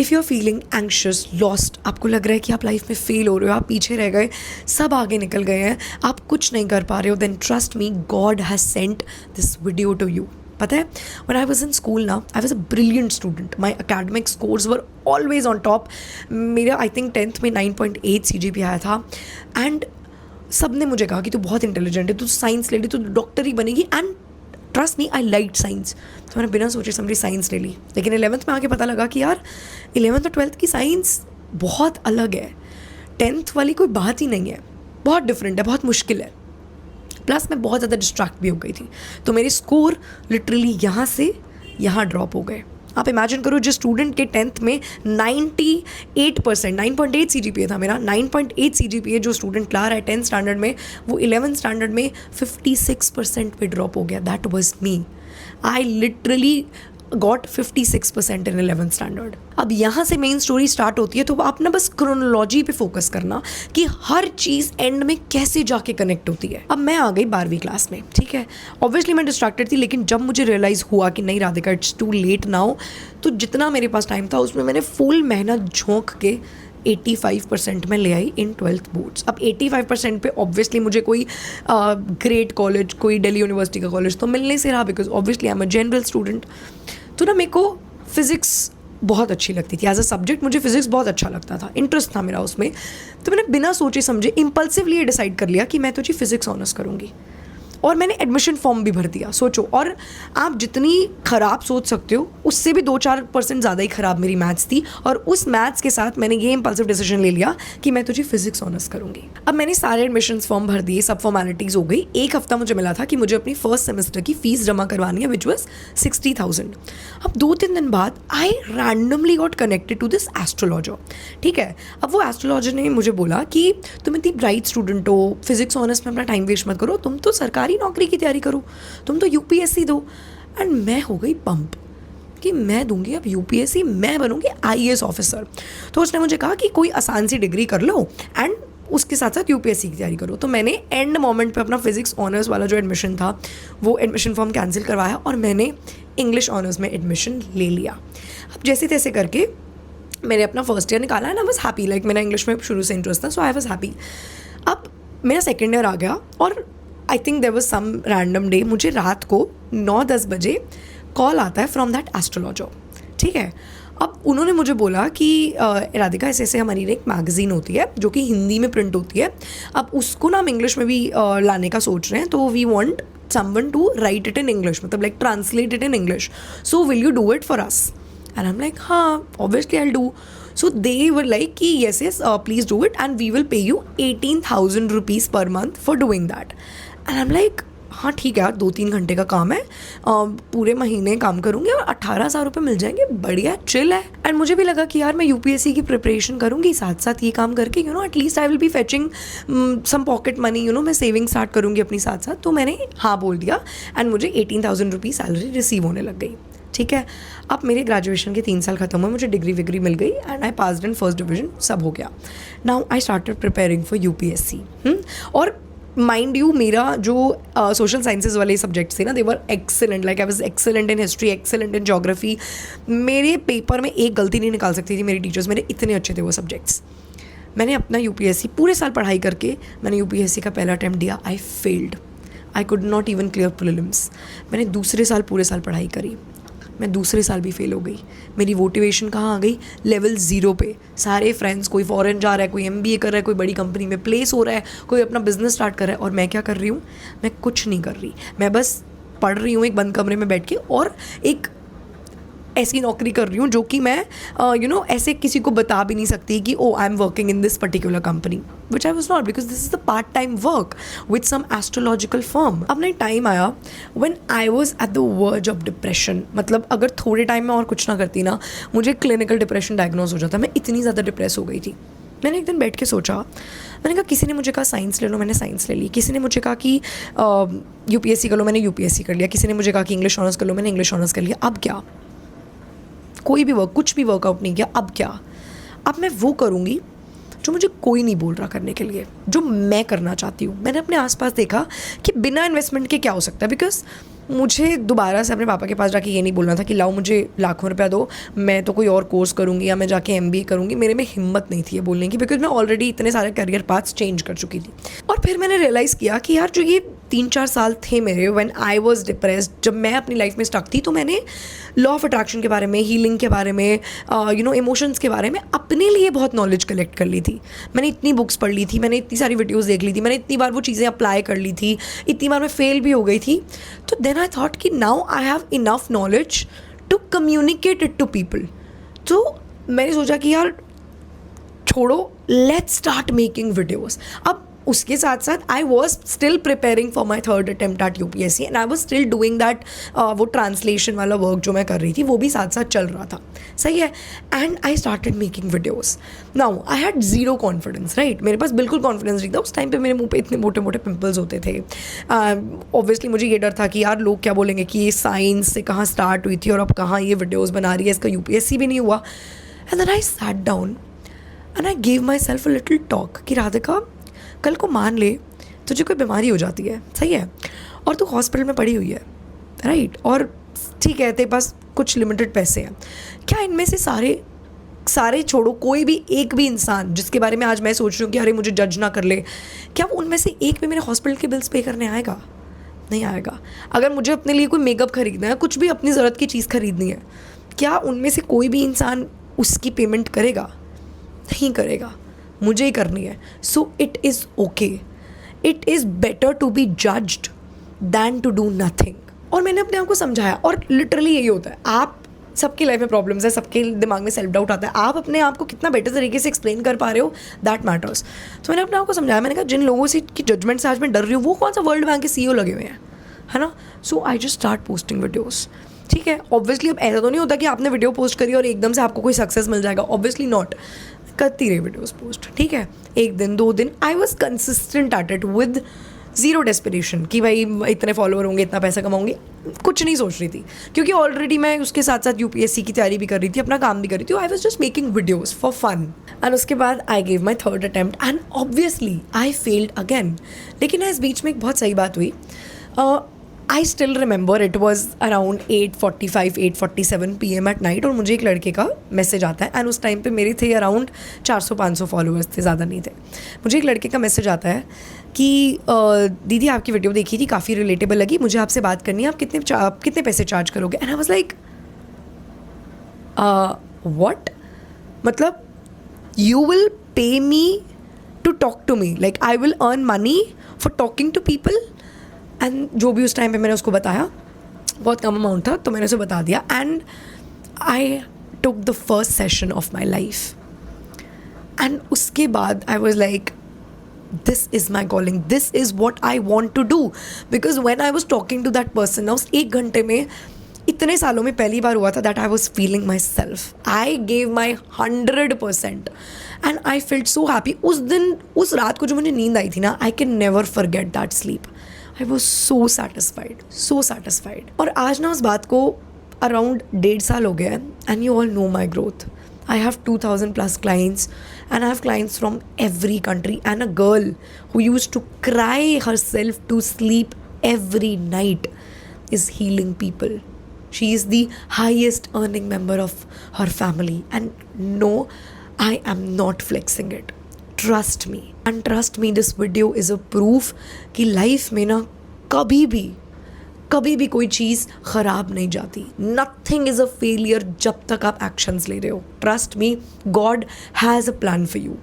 If you are feeling anxious, lost, आपको लग रहा है कि आप लाइफ में फेल हो रहे हो, आप पीछे रह गए, सब आगे निकल गए हैं, आप कुछ नहीं कर पा रहे हो, then trust me, God has sent this video to you. पता है, when I was in school ना, I was a brilliant student. My academic scores were always on top. मेरा आई थिंक 10th में 9.8 CGPA आया था. And सब ने मुझे कहा कि तू बहुत इंटेलिजेंट है, तू साइंस ले ली, तू डॉक्टर ही बनेगी. And trust me, I like science. तो मैंने बिना सोचे समझी साइंस ले ली. लेकिन 11th में आके पता लगा कि यार 11th और 12th की साइंस बहुत अलग है. 10th वाली कोई बात ही नहीं है, बहुत डिफरेंट है, बहुत मुश्किल है. प्लस मैं बहुत ज़्यादा डिस्ट्रैक्ट भी हो गई थी, तो मेरे स्कोर लिटरली यहाँ से यहाँ ड्रॉप हो गए. आप इमेजिन करो, जिस स्टूडेंट के 10th में 98%, 9.8 CGPA था मेरा, 9.8 CGPA जो स्टूडेंट ला रहा है 10th स्टैंडर्ड में, वो 11th स्टैंडर्ड में 56% पे ड्रॉप हो गया. That was me. I literally got 56% in 11th standard. अब यहाँ से मेन स्टोरी स्टार्ट होती है. तो आप ना बस क्रोनोलॉजी पे फोकस करना कि हर चीज़ एंड में कैसे जाके कनेक्ट होती है. अब मैं आ गई 12वीं क्लास में, ठीक है. ऑब्वियसली मैं डिस्ट्रैक्टेड थी, लेकिन जब मुझे रियलाइज़ हुआ कि नहीं Radhika, it's too late now, तो जितना मेरे पास टाइम था उसमें मैंने फुल मेहनत झोंक के 85% में ले आई इन 12th बोर्ड्स. अब 85% पे ऑब्वियसली मुझे कोई ग्रेट कॉलेज, कोई दिल्ली यूनिवर्सिटी का कॉलेज तो मिलने से रहा, because obviously I am a general student. तो ना मेरे को फिज़िक्स बहुत अच्छी लगती थी. एज अ सब्जेक्ट मुझे फिज़िक्स बहुत अच्छा लगता था, इंटरेस्ट था मेरा उसमें. तो मैंने बिना सोचे समझे इम्पल्सिवली ये डिसाइड कर लिया कि मैं तो जी फिज़िक्स ऑनर्स करूँगी. और मैंने एडमिशन फॉर्म भी भर दिया. सोचो, और आप जितनी ख़राब सोच सकते हो उससे भी 2-4% ज़्यादा ही ख़राब मेरी मैथ्स थी. और उस मैथ्स के साथ मैंने ये इम्पल्सिव डिसीजन ले लिया कि मैं तुझे फिज़िक्स ऑनर्स करूँगी. अब मैंने सारे एडमिशन फॉर्म भर दिए, सब फॉर्मेलिटीज़ हो गई. एक हफ्ता मुझे मिला था कि मुझे अपनी फर्स्ट सेमेस्टर की फ़ीस जमा करवानी है, विच वॉज 60,000. अब 2-3 दिन बाद I randomly got connected to this astrologer. ठीक है. अब वो एस्ट्रोलॉजर ने मुझे बोला कि तुम इतनी ब्राइट स्टूडेंट हो, फिज़िक्स ऑनर्स में अपना टाइम वेस्ट मत करो, तुम तो सरकारी नौकरी की तैयारी करो, तुम तो UPSC दो. एंड मैं हो गई पंप कि मैं दूंगी अब UPSC, मैं बनूंगी IAS ऑफिसर. तो उसने मुझे कहा कि कोई आसान सी डिग्री कर लो एंड उसके साथ साथ UPSC की तैयारी करो. तो मैंने एंड मोमेंट पे अपना फिजिक्स ऑनर्स वाला जो एडमिशन था वो एडमिशन फॉर्म कैंसिल करवाया और मैंने इंग्लिश ऑनर्स में एडमिशन ले लिया. अब जैसे तैसे करके मैंने अपना फर्स्ट ईयर निकाला and I was happy. Like मेरा इंग्लिश में शुरू से इंटरेस्ट था, सो आई वाज हैप्पी. अब मेरा सेकेंड ईयर आ गया और I think there was some random day, मुझे रात को 9-10 बजे कॉल आता है फ्रॉम दैट एस्ट्रोलॉजर. ठीक है. अब उन्होंने मुझे बोला कि राधिका ऐसे ऐसे हमारी एक मैगज़ीन होती है जो कि हिंदी में प्रिंट होती है, अब उसको ना हम इंग्लिश में भी लाने का सोच रहे हैं, तो we want someone to write it in English, मतलब like translate it in English, so will you do it for us. And I am like हाँ, obviously I will do. So they were like कि yes, please do it and we will pay you 18,000 rupees per month for doing that. And I'm like हाँ ठीक है यार, 2-3 घंटे का काम है, पूरे महीने काम करूँगी और 18,000 रुपये मिल जाएंगे, बढ़िया चिल है. एंड मुझे भी लगा कि यार मैं UPSC की प्रिपरेशन करूँगी साथ साथ ये काम करके, at least I will be fetching some pocket money, मैं सेविंग स्टार्ट करूँगी अपनी साथ साथ. तो मैंने हाँ बोल दिया एंड मुझे 18,000 रुपीज़ सैलरी रिसीव होने लग गई. ठीक है. अब मेरे ग्रेजुएशन के 3 साल खत्म हुए, मुझे डिग्री मिल गई and I passed in first division, सब हो गया. Now I started preparing for UPSC. और माइंड यू, मेरा जो सोशल साइंसेज वाले सब्जेक्ट्स थे ना, they were excellent. Like I was excellent in history, excellent in geography. मेरे पेपर में एक गलती नहीं निकाल सकती थी मेरी टीचर्स, मेरे इतने अच्छे थे वो सब्जेक्ट्स. मैंने अपना UPSC पूरे साल पढ़ाई करके मैंने UPSC का पहला अटैम्प्ट दिया. I failed. I could not even clear prelims. मैंने दूसरे साल पूरे साल पढ़ाई करी, मैं दूसरे साल भी फेल हो गई. मेरी मोटिवेशन कहाँ आ गई? लेवल 0 पे. सारे फ्रेंड्स, कोई फॉरेन जा रहा है, कोई MBA कर रहा है, कोई बड़ी कंपनी में प्लेस हो रहा है, कोई अपना बिजनेस स्टार्ट कर रहा है, और मैं क्या कर रही हूँ? मैं कुछ नहीं कर रही. मैं बस पढ़ रही हूँ एक बंद कमरे में बैठ के और एक ऐसी नौकरी कर रही हूँ जो कि मैं ऐसे किसी को बता भी नहीं सकती कि I am working in this particular company, which I was not, because this is the part time work with some astrological firm. अब ना टाइम आया when I was at the verge of depression. मतलब अगर थोड़े time में और कुछ ना करती ना, मुझे क्लिनिकल डिप्रेशन डायग्नोज हो जाता. मैं इतनी ज़्यादा डिप्रेस हो गई थी. मैंने एक दिन बैठ के सोचा, मैंने कहा किसी ने मुझे कहा साइंस ले लो, मैंने साइंस ले ली. किसी ने मुझे कहा कि UPSC कर लो, मैंने UPSC कर लिया. किसी ने मुझे कहा कि इंग्लिश ऑनर्स कर लो, मैंने इंग्लिश ऑनर्स कर लिया. अब क्या? कोई भी कुछ भी वर्कआउट नहीं किया. अब क्या? अब मैं वो करूँगी जो मुझे कोई नहीं बोल रहा करने के लिए, जो मैं करना चाहती हूँ. मैंने अपने आसपास देखा कि बिना इन्वेस्टमेंट के क्या हो सकता है, बिकॉज मुझे दोबारा से अपने पापा के पास जाके ये नहीं बोलना था कि लाओ मुझे लाखों रुपया दो, मैं तो कोई और कोर्स करूँगी या मैं जाके MBA करूँगी। मेरे में हिम्मत नहीं थी ये बोलने की, बिकॉज मैं ऑलरेडी इतने सारे करियर पाथ्स चेंज कर चुकी थी। और फिर मैंने रियलाइज़ किया कि यार जो ये 3-4 साल थे मेरे, व्हेन आई वाज डिप्रेस्ड, जब मैं अपनी लाइफ में स्टक थी, तो मैंने लॉ ऑफ अट्रैक्शन के बारे में, हीलिंग के बारे में, इमोशंस के बारे में अपने लिए बहुत नॉलेज कलेक्ट कर ली थी। मैंने इतनी बुक्स पढ़ ली थी, मैंने इतनी सारी वीडियोज़ देख ली थी, मैंने इतनी बार वो चीज़ें अप्लाई कर ली थी, इतनी बार मैं फेल भी हो गई थी। तो देन आई थॉट कि now I have enough knowledge to communicate it to people. तो मैंने सोचा कि यार छोड़ो, लेट्स स्टार्ट मेकिंग वीडियोज़। अब उसके साथ साथ I was still preparing for my 3rd attempt at UPSC and I was still doing that, वो ट्रांसलेशन वाला वर्क जो मैं कर रही थी वो भी साथ साथ चल रहा था। सही है। And I started making videos. Now I had zero confidence, right. मेरे पास बिल्कुल कॉन्फिडेंस नहीं था। उस टाइम पे मेरे मुंह पे इतने मोटे मोटे पिंपल्स होते थे। ऑब्वियसली मुझे ये डर था कि यार लोग क्या बोलेंगे कि ये साइंस से कहाँ स्टार्ट हुई थी और अब कहाँ ये वीडियोज़ बना रही है, इसका UPSC भी नहीं हुआ। And then I sat down and I gave myself a little talk कि राधिका, कल को मान ले तुझे कोई बीमारी हो जाती है, सही है, और तू हॉस्पिटल में पड़ी हुई है, राइट, और ठीक है तेरे पास कुछ लिमिटेड पैसे हैं, क्या इनमें से सारे छोड़ो, कोई भी एक भी इंसान जिसके बारे में आज मैं सोच रही हूँ कि अरे मुझे जज ना कर ले, क्या वो उनमें से एक भी मेरे हॉस्पिटल के बिल्स पे करने आएगा? नहीं आएगा। अगर मुझे अपने लिए कोई मेकअप खरीदना है, कुछ भी अपनी ज़रूरत की चीज़ खरीदनी है, क्या उनमें से कोई भी इंसान उसकी पेमेंट करेगा? नहीं करेगा। मुझे ही करनी है। So it is okay, it is better to be judged than to do nothing. और मैंने अपने आप को समझाया, और लिटरली यही होता है। आप सबकी लाइफ में प्रॉब्लम्स है, सबके दिमाग में सेल्फ डाउट आता है, आप अपने आप को कितना बेटर तरीके से एक्सप्लेन कर पा रहे हो, दैट मैटर्स। तो मैंने अपने आप को समझाया, मैंने कहा जिन लोगों से की जजमेंट से आज मैं डर रही हूँ वो कौन सा वर्ल्ड बैंक के CEO लगे हुए हैं, है ना। So I just start posting videos. ठीक है, ऑब्वियसली अब ऐसा तो नहीं होता कि आपने वीडियो पोस्ट करी और एकदम से आपको कोई सक्सेस मिल जाएगा, ऑब्वियसली नॉट। करती रही वीडियोज़ पोस्ट, ठीक है, 1 दिन 2 दिन, I was consistent at it with zero desperation कि भाई इतने फॉलोअर होंगे, इतना पैसा कमाऊंगी, कुछ नहीं सोच रही थी, क्योंकि ऑलरेडी मैं उसके साथ साथ UPSC की तैयारी भी कर रही थी, अपना काम भी कर रही थी। I was just making videos for fun. And उसके बाद I gave my 3rd attempt and obviously I failed again. लेकिन इस बीच में एक बहुत सही बात हुई। I still remember it was around 8:45 8:47 PM at night, और मुझे एक लड़के का मैसेज आता है। एंड उस टाइम पे मेरे थे अराउंड 400-500 फॉलोअर्स थे, ज़्यादा नहीं थे। मुझे एक लड़के का मैसेज आता है कि दीदी आपकी वीडियो देखी थी, काफ़ी रिलेटेबल लगी, मुझे आपसे बात करनी है, आप कितने पैसे चार्ज करोगे? And I was like what, मतलब you will pay me to talk to me, like I will earn money for talking to people? And जो भी उस टाइम पे मैंने उसको बताया, बहुत कम अमाउंट था, तो मैंने उसे बता दिया। And I took the first session of my life. And उसके बाद I was like this is my calling, this is what I want to do. Because when I was talking to that person, ना उस 1 घंटे में इतने सालों में पहली बार हुआ था that I was feeling my self. I gave my 100% and I field so happy. उस दिन, उस रात को जो मुझे नींद आई थी ना, I can never forget that sleep. I was so satisfied. और आज ना उस बात को अराउंड 1.5 साल हो गया है, and you all know my growth. I have 2,000+ clients, and I have clients from every country, and a girl who used to cry herself to sleep every night is healing people. She is the highest earning member of her family, and no, I am not flexing it. Trust me, and trust me, this video is a proof कि life में ना कभी भी कोई चीज़ ख़राब नहीं जाती। Nothing is a failure जब तक आप एक्शंस ले रहे हो। Trust me, God has a plan for you.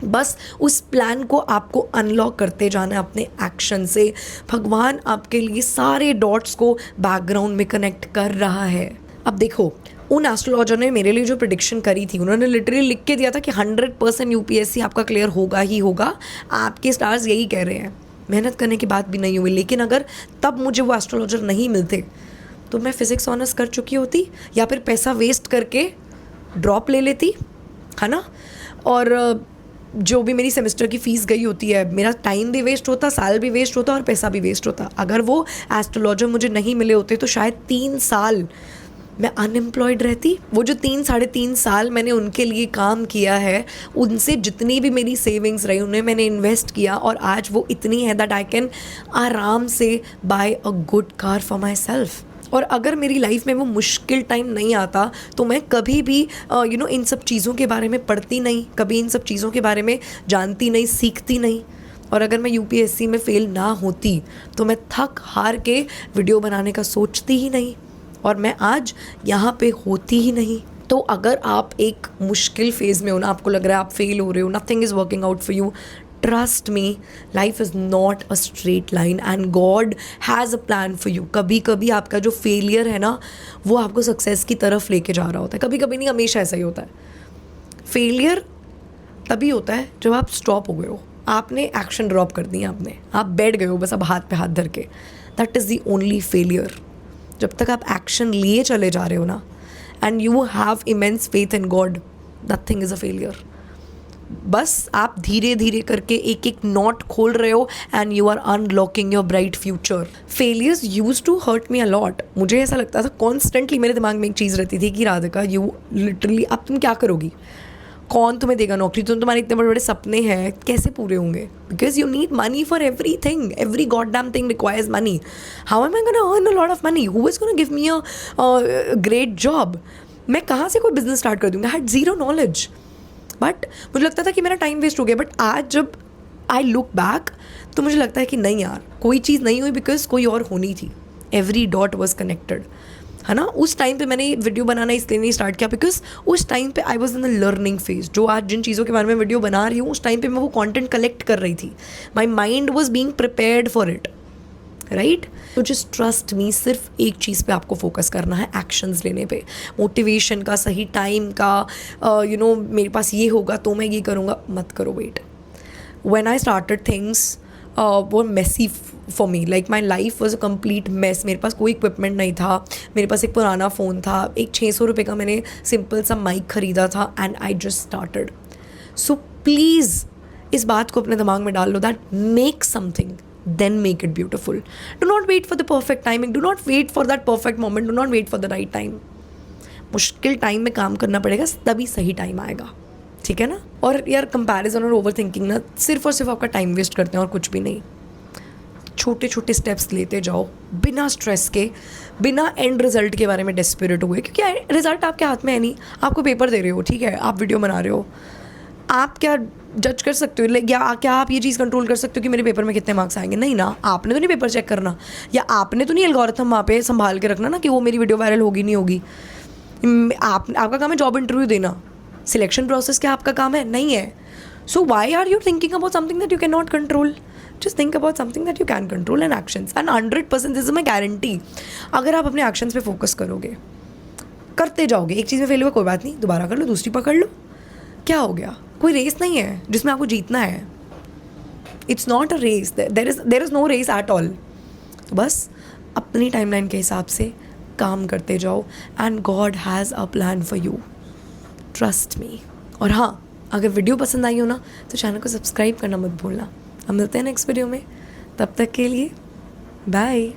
बस उस प्लान को आपको अनलॉक करते जाना है अपने एक्शन से। भगवान आपके लिए सारे डॉट्स को बैकग्राउंड में कनेक्ट कर रहा है। अब देखो, उन एस्ट्रोलॉजर ने मेरे लिए जो प्रेडिक्शन करी थी, उन्होंने लिटरली लिख के दिया था कि 100% UPSC आपका क्लियर होगा ही होगा। आपके स्टार्स यही कह रहे हैं। मेहनत करने की बात भी नहीं हुई, लेकिन अगर तब मुझे वो एस्ट्रोलॉजर नहीं मिलते तो मैं फ़िज़िक्स ऑनर्स कर चुकी होती, या फिर पैसा वेस्ट करके ड्रॉप ले लेती, है ना। और जो भी मेरी सेमेस्टर की फ़ीस गई होती है, मेरा टाइम भी वेस्ट होता, साल भी वेस्ट होता और पैसा भी वेस्ट होता। अगर वो एस्ट्रोलॉजर मुझे नहीं मिले होते तो शायद 3 साल मैं अनएम्प्लॉयड रहती, वो जो 3-3.5 साल मैंने उनके लिए काम किया है, उनसे जितनी भी मेरी सेविंग्स रही उन्हें मैंने इन्वेस्ट किया, और आज वो इतनी है दैट आई कैन आराम से buy a good car for myself. और अगर मेरी लाइफ में वो मुश्किल टाइम नहीं आता तो मैं कभी भी इन सब चीज़ों के बारे में पढ़ती नहीं, कभी इन सब चीज़ों के बारे में जानती नहीं, सीखती नहीं। और अगर मैं यूपीएससी में फ़ेल ना होती तो मैं थक हार के वीडियो बनाने का सोचती ही नहीं, और मैं आज यहाँ पे होती ही नहीं। तो अगर आप एक मुश्किल फेज़ में हो ना, आपको लग रहा है आप फेल हो रहे हो, nothing is working out for you, trust me, life is not a straight line and God has a plan for you. कभी कभी आपका जो फेलियर है ना, वो आपको सक्सेस की तरफ लेके जा रहा होता है। कभी कभी नहीं, हमेशा ऐसा ही होता है। फेलियर तभी होता है जब आप स्टॉप हो गए हो, आपने एक्शन ड्रॉप कर दिया, आप बैठ गए हो बस अब हाथ पे हाथ धर के। That is the only failure. जब तक आप एक्शन लिए चले जा रहे हो ना, and you have immense faith in God, nothing is a failure. बस आप धीरे धीरे करके एक एक नॉट खोल रहे हो and you are unlocking your bright future. Failures use to hurt me a lot. मुझे ऐसा लगता था कॉन्स्टेंटली, मेरे दिमाग में एक चीज़ रहती थी कि राधिका, यू लिटरली अब तुम क्या करोगी, कौन तुम्हें देगा नौकरी, तुम्हारे इतने बड़े बड़े सपने हैं, कैसे पूरे होंगे? Because you need money for every thing, every god damn thing requires money. How am I gonna earn a lot of money? Who is gonna give me a great job? मैं कहाँ से कोई बिजनेस स्टार्ट कर दूँगी? I had zero knowledge. But मुझे लगता था कि मेरा टाइम वेस्ट हो गया। बट आज जब आई लुक बैक तो मुझे लगता है कि नहीं यार, कोई चीज़ नहीं हुई बिकॉज कोई और होनी थी। एवरी डॉट वॉज कनेक्टेड, है ना। उस टाइम पे मैंने वीडियो बनाना इसलिए नहीं स्टार्ट किया बिकॉज उस टाइम पे I was in the learning phase. जो आज जिन चीज़ों के बारे में वीडियो बना रही हूँ, उस टाइम पे मैं वो कंटेंट कलेक्ट कर रही थी। My mind was being prepared for it, right. तो जस्ट ट्रस्ट मी, सिर्फ एक चीज़ पे आपको फोकस करना है, एक्शंस लेने पे। मोटिवेशन का, सही टाइम का, मेरे पास ये होगा तो मैं ये करूँगा, मत करो। Wait, when I started things वो messy for me, like my life was a complete mess. मेरे पास कोई इक्विपमेंट नहीं था, मेरे पास एक पुराना फ़ोन था, एक 600 रुपये का मैंने सिंपल सा माइक ख़रीदा था, and I just started. So please इस बात को अपने दिमाग में डाल लो that make something, then make it beautiful. Do not wait for the perfect timing. Do not wait for that perfect moment. Do not wait for the right time. मुश्किल time में काम करना पड़ेगा, तभी सही टाइम आएगा, ठीक है ना। और यार कंपैरिजन और ओवर थिंकिंग ना सिर्फ और सिर्फ आपका टाइम वेस्ट करते हैं और कुछ भी नहीं। छोटे छोटे स्टेप्स लेते जाओ बिना स्ट्रेस के, बिना एंड रिजल्ट के बारे में डेस्परेट हुए, क्योंकि रिजल्ट आपके हाथ में है नहीं। आपको पेपर दे रहे हो, ठीक है, आप वीडियो बना रहे हो, आप क्या जज कर सकते हो? या क्या आप ये चीज़ कंट्रोल कर सकते हो कि मेरे पेपर में कितने मार्क्स आएंगे? नहीं ना। आपने तो नहीं पेपर चेक करना, या आपने तो नहीं एल्गोरिथम वहाँ पे संभाल के रखना ना कि वो मेरी वीडियो वायरल होगी नहीं होगी। आपका काम है जॉब इंटरव्यू देना। सिलेक्शन प्रोसेस क्या आपका काम है? नहीं है। So why are you thinking about something that you can not control? Just think about something that you can control and actions, and 100% this is my guarantee. अगर आप अपने एक्शंस पे फोकस करोगे, करते जाओगे, एक चीज़ में फेल हुआ कोई बात नहीं, दोबारा कर लो, दूसरी पकड़ लो, क्या हो गया? कोई रेस नहीं है जिसमें आपको जीतना है। It's not a race, there is no race at all. तो बस अपनी टाइमलाइन के हिसाब से काम करते जाओ, and God has a plan for you, trust me. और हाँ, अगर वीडियो पसंद आई हो ना तो चैनल को सब्सक्राइब करना मत भूलना। हम मिलते हैं नेक्स्ट वीडियो में, तब तक के लिए बाय।